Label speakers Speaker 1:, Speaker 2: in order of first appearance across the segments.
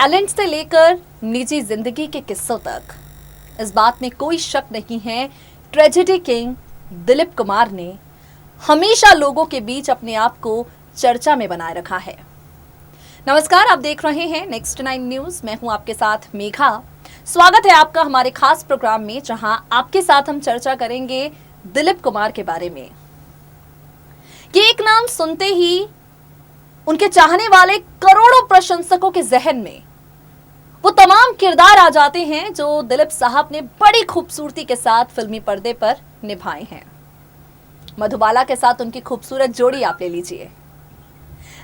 Speaker 1: Talent से लेकर निजी जिंदगी के किस्सों तक, इस बात में कोई शक नहीं है, ट्रेजेडी किंग दिलीप कुमार ने हमेशा लोगों के बीच अपने आप को चर्चा में बनाए रखा है। नमस्कार, आप देख रहे हैं नेक्स्ट 9 न्यूज। मैं हूं आपके साथ मेघा। स्वागत है आपका हमारे खास प्रोग्राम में, जहां आपके साथ हम चर्चा करेंगे दिलीप कुमार के बारे में। ये एक नाम सुनते ही उनके चाहने वाले करोड़ों प्रशंसकों के जहन में वो तमाम किरदार आ जाते हैं जो दिलीप साहब ने बड़ी खूबसूरती के साथ फिल्मी पर्दे पर निभाए हैं। मधुबाला के साथ उनकी खूबसूरत जोड़ी आप ले लीजिए।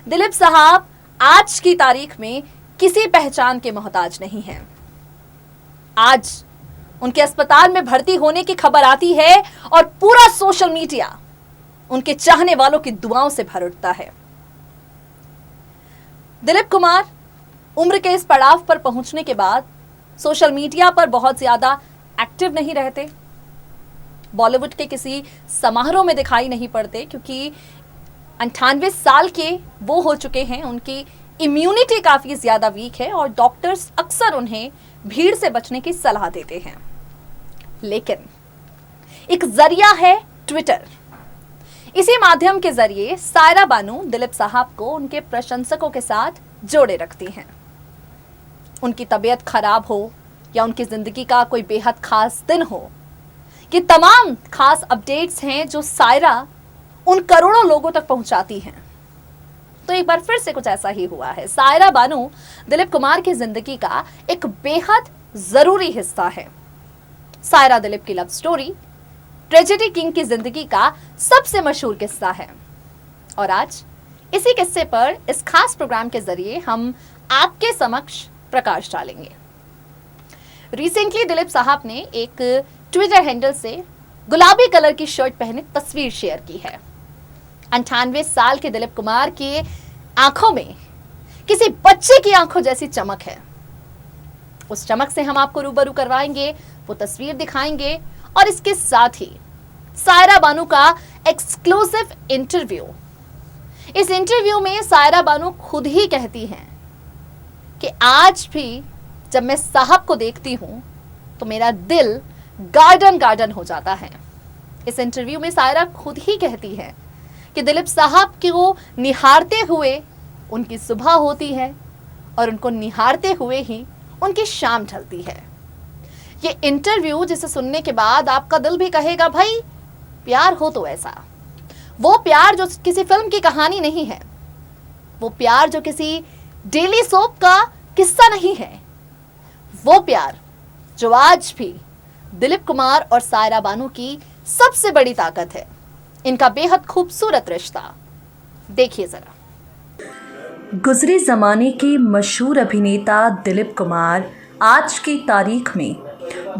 Speaker 1: दिलीप साहब आज की तारीख में किसी पहचान के मोहताज नहीं हैं। आज उनके अस्पताल में भर्ती होने की खबर आती है और पूरा सोशल मीडिया उनके चाहने वालों की दुआओं से भर उठता है। दिलीप कुमार उम्र के इस पड़ाव पर पहुंचने के बाद सोशल मीडिया पर बहुत ज्यादा एक्टिव नहीं रहते, बॉलीवुड के किसी समारोह में दिखाई नहीं पड़ते, क्योंकि 98 साल के वो हो चुके हैं। उनकी इम्यूनिटी काफी ज्यादा वीक है और डॉक्टर्स अक्सर उन्हें भीड़ से बचने की सलाह देते हैं। लेकिन एक जरिया है ट्विटर। इसी माध्यम के जरिए सायरा बानू दिलीप साहब को उनके प्रशंसकों के साथ जोड़े रखती हैं। उनकी तबीयत खराब हो या उनकी जिंदगी का कोई बेहद खास दिन हो, ये तमाम खास अपडेट्स हैं जो सायरा उन करोड़ों लोगों तक पहुंचाती हैं। तो एक बार फिर से कुछ ऐसा ही हुआ है। सायरा बानू दिलीप कुमार की जिंदगी का एक बेहद जरूरी हिस्सा है। सायरा दिलीप की लव स्टोरी ट्रेजेडी किंग की जिंदगी का सबसे मशहूर किस्सा है और आज इसी किस्से पर इस खास प्रोग्राम के जरिए हम आपके समक्ष प्रकाश डालेंगे। रिसेंटली दिलीप साहब ने एक ट्विटर हैंडल से गुलाबी कलर की शर्ट पहने तस्वीर शेयर की है। 98 साल के दिलीप कुमार की आंखों में किसी बच्चे की आंखों जैसी चमक है। उस चमक से हम आपको रूबरू करवाएंगे, वो तस्वीर दिखाएंगे और इसके साथ ही सायरा बानू का एक्सक्लूसिव इंटरव्यू। इस इंटरव्यू में सायरा बानू खुद ही कहती हैं कि आज भी जब मैं साहब को देखती हूं तो मेरा दिल गार्डन गार्डन हो जाता है। इस इंटरव्यू में सायरा खुद ही कहती है कि दिलीप साहब को निहारते हुए उनकी सुबह होती है और उनको निहारते हुए ही उनकी शाम ढलती है। ये इंटरव्यू जिसे सुनने के बाद आपका दिल भी कहेगा भाई प्यार हो तो ऐसा, वो प्यार जो किसी फिल्म की कहानी नहीं है, वो प्यार जो किसी डेली सोप का किस्सा नहीं है, वो प्यार जो आज भी दिलीप कुमार और सायरा बानू की सबसे बड़ी ताकत है। इनका बेहद खूबसूरत रिश्ता देखिए जरा।
Speaker 2: गुजरे जमाने के मशहूर अभिनेता दिलीप कुमार आज की तारीख में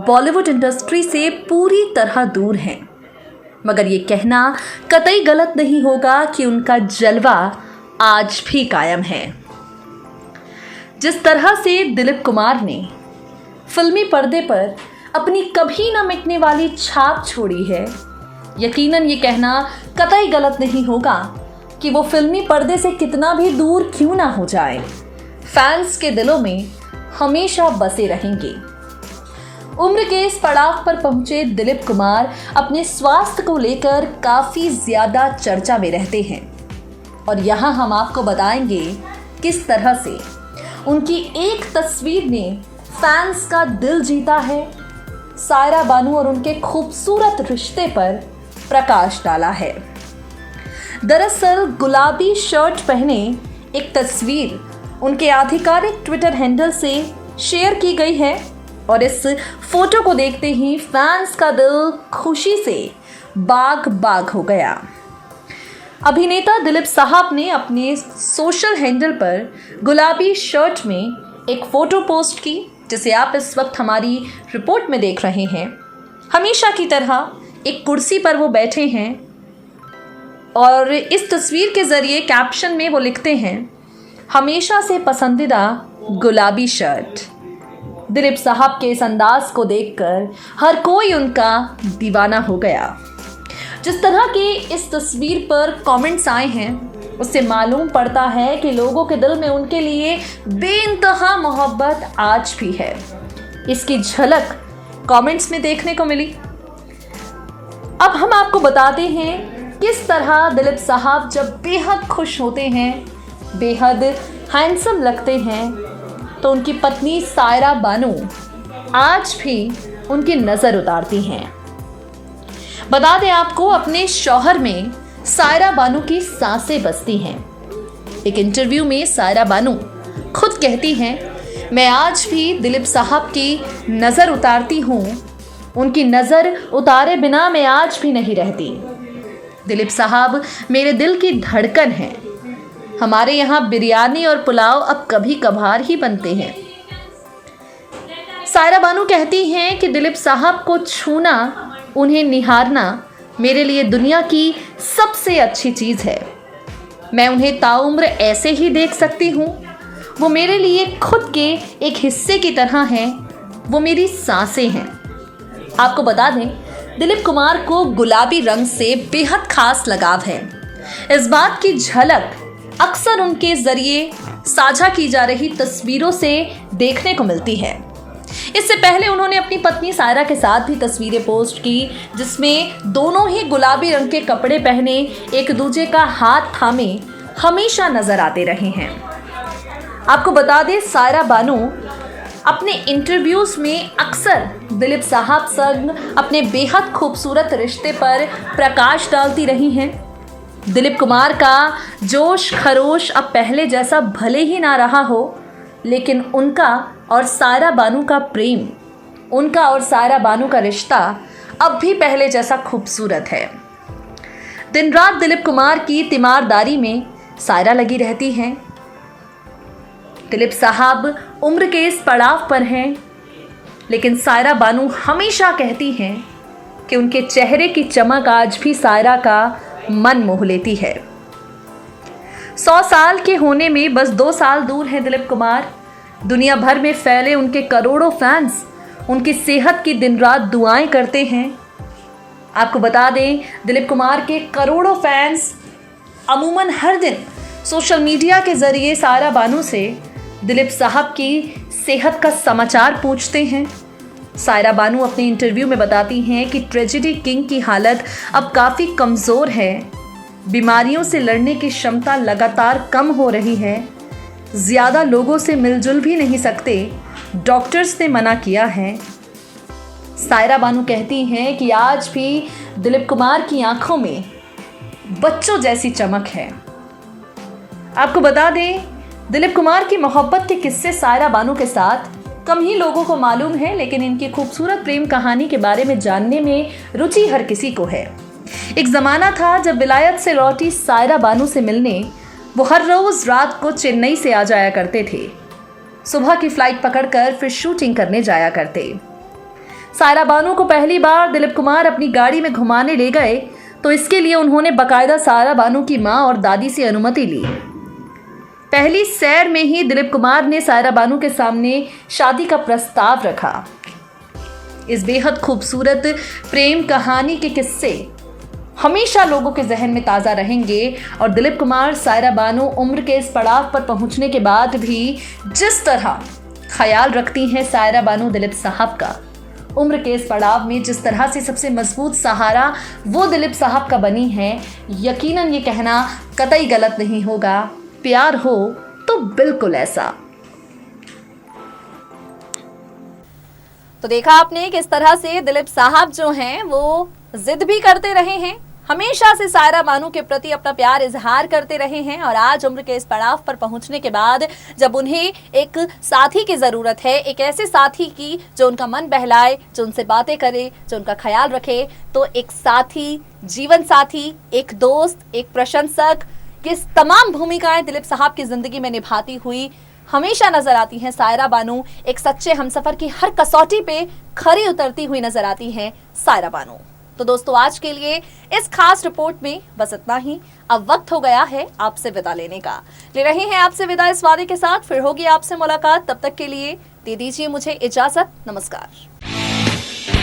Speaker 2: बॉलीवुड इंडस्ट्री से पूरी तरह दूर हैं, मगर ये कहना कतई गलत नहीं होगा कि उनका जलवा आज भी कायम है। जिस तरह से दिलीप कुमार ने फिल्मी पर्दे पर अपनी कभी न मिटने वाली छाप छोड़ी है, यकीनन ये कहना कतई गलत नहीं होगा कि वो फिल्मी पर्दे से कितना भी दूर क्यों ना हो जाए, फैंस के दिलों में हमेशा बसे रहेंगे। उम्र के इस पड़ाव पर पहुंचे दिलीप कुमार अपने स्वास्थ्य को लेकर काफी ज्यादा चर्चा में रहते हैं और यहाँ हम आपको बताएंगे किस तरह से उनकी एक तस्वीर ने फैंस का दिल जीता है, सायरा बानू और उनके खूबसूरत रिश्ते पर प्रकाश डाला है। दरअसल गुलाबी शर्ट पहने एक तस्वीर उनके आधिकारिक ट्विटर हैंडल से शेयर की गई है और इस फोटो को देखते ही फैंस का दिल खुशी से बाग बाग हो गया। अभिनेता दिलीप साहब ने अपने सोशल हैंडल पर गुलाबी शर्ट में एक फोटो पोस्ट की, जिसे आप इस वक्त हमारी रिपोर्ट में देख रहे हैं। हमेशा की तरह एक कुर्सी पर वो बैठे हैं और इस तस्वीर के जरिए कैप्शन में वो लिखते हैं, हमेशा से पसंदीदा गुलाबी शर्ट। दिलीप साहब के इस अंदाज को देखकर हर कोई उनका दीवाना हो गया। जिस तरह के इस तस्वीर पर कमेंट्स आए हैं उससे मालूम पड़ता है कि लोगों के दिल में उनके लिए बेइंतहा मोहब्बत आज भी है। इसकी झलक कमेंट्स में देखने को मिली। अब हम आपको बताते हैं किस तरह दिलीप साहब जब बेहद खुश होते हैं, बेहद हैंडसम लगते हैं, तो उनकी पत्नी सायरा बानू आज भी उनकी नज़र उतारती हैं। बता दें आपको, अपने शौहर में सायरा बानू की सांसें बसती हैं। एक इंटरव्यू में सायरा बानू खुद कहती हैं, मैं आज भी दिलीप साहब की नज़र उतारती हूँ, उनकी नज़र उतारे बिना मैं आज भी नहीं रहती। दिलीप साहब मेरे दिल की धड़कन हैं। हमारे यहाँ बिरयानी और पुलाव अब कभी कभार ही बनते हैं। सायरा बानू कहती हैं कि दिलीप साहब को छूना, उन्हें निहारना मेरे लिए दुनिया की सबसे अच्छी चीज़ है। मैं उन्हें ताउम्र ऐसे ही देख सकती हूँ। वो मेरे लिए खुद के एक हिस्से की तरह हैं। वो मेरी सांसें हैं। आपको बता दें, दिलीप कुमार को गुलाबी रंग से बेहद खास लगाव है। इस बात की झलक अक्सर उनके जरिए साझा की जा रही तस्वीरों से देखने को मिलती है। इससे पहले उन्होंने अपनी पत्नी सायरा के साथ भी तस्वीरें पोस्ट की, जिसमें दोनों ही गुलाबी रंग के कपड़े पहने एक दूसरे का हाथ थामे हमेशा नजर आते रहे हैं। आपको बता दें, सायरा बानू अपने इंटरव्यूज में अक्सर दिलीप साहब संग अपने बेहद खूबसूरत रिश्ते पर प्रकाश डालती रही हैं। दिलीप कुमार का जोश खरोश अब पहले जैसा भले ही ना रहा हो, लेकिन उनका और सायरा बानू का प्रेम, उनका और सायरा बानू का रिश्ता अब भी पहले जैसा खूबसूरत है। दिन रात दिलीप कुमार की तीमारदारी में सायरा लगी रहती हैं। दिलीप साहब उम्र के इस पड़ाव पर हैं, लेकिन सायरा बानू हमेशा कहती हैं कि उनके चेहरे की चमक आज भी सायरा का मन मोह लेती है। 100 साल के होने में बस 2 साल दूर हैं दिलीप कुमार। दुनिया भर में फैले उनके करोड़ों फैंस उनकी सेहत की दिन रात दुआएं करते हैं। आपको बता दें, दिलीप कुमार के करोड़ों फैंस अमूमन हर दिन सोशल मीडिया के जरिए सायरा बानू से दिलीप साहब की सेहत का समाचार पूछते हैं। सायरा बानू अपने इंटरव्यू में बताती हैं कि ट्रेजेडी किंग की हालत अब काफ़ी कमज़ोर है। बीमारियों से लड़ने की क्षमता लगातार कम हो रही है। ज़्यादा लोगों से मिलजुल भी नहीं सकते, डॉक्टर्स ने मना किया है। सायरा बानू कहती हैं कि आज भी दिलीप कुमार की आंखों में बच्चों जैसी चमक है। आपको बता दें, दिलीप कुमार की मोहब्बत के किस्से सायरा बानू के साथ कम ही लोगों को मालूम है, लेकिन इनकी खूबसूरत प्रेम कहानी के बारे में जानने में रुचि हर किसी को है। एक ज़माना था जब विलायत से लौटी सायरा बानू से मिलने वो हर रोज़ रात को चेन्नई से आ जाया करते थे। सुबह की फ्लाइट पकड़कर फिर शूटिंग करने जाया करते। सायरा बानू को पहली बार दिलीप कुमार अपनी गाड़ी में घुमाने ले गए, तो इसके लिए उन्होंने बाकायदा सायरा बानू की माँ और दादी से अनुमति ली। पहली सैर में ही दिलीप कुमार ने सायरा बानू के सामने शादी का प्रस्ताव रखा। इस बेहद खूबसूरत प्रेम कहानी के किस्से हमेशा लोगों के जहन में ताज़ा रहेंगे। और दिलीप कुमार सायरा बानू उम्र के इस पड़ाव पर पहुंचने के बाद भी जिस तरह ख्याल रखती हैं सायरा बानू दिलीप साहब का, उम्र के इस पड़ाव में जिस तरह से सबसे मजबूत सहारा वो दिलीप साहब का बनी है, यकीनन ये कहना कतई गलत नहीं होगा। प्यार हो तो बिल्कुल ऐसा।
Speaker 1: तो देखा आपने किस तरह से दिलीप साहब जो हैं वो जिद भी करते रहे हैं, हमेशा से सायरा बानू के प्रति अपना प्यार इजहार करते रहे हैं। और आज उम्र के इस पड़ाव पर पहुंचने के बाद जब उन्हें एक साथी की ज़रूरत है, एक ऐसे साथी की जो उनका मन बहलाए, जो उनसे बातें करे, जो उनका ख्याल रखे, तो एक साथी, जीवन साथी, एक दोस्त, एक प्रशंसक, किस तमाम भूमिकाएं दिलीप साहब की ज़िंदगी में निभाती हुई हमेशा नजर आती हैं सायरा बानू। एक सच्चे हमसफर की हर कसौटी पे खरी उतरती हुई नजर आती हैं सायरा बानू। तो दोस्तों, आज के लिए इस खास रिपोर्ट में बस इतना ही। अब वक्त हो गया है आपसे विदा लेने का। ले रहे हैं आपसे विदा इस वादे के साथ, फिर होगी आपसे मुलाकात। तब तक के लिए दे दीजिए मुझे इजाजत। नमस्कार।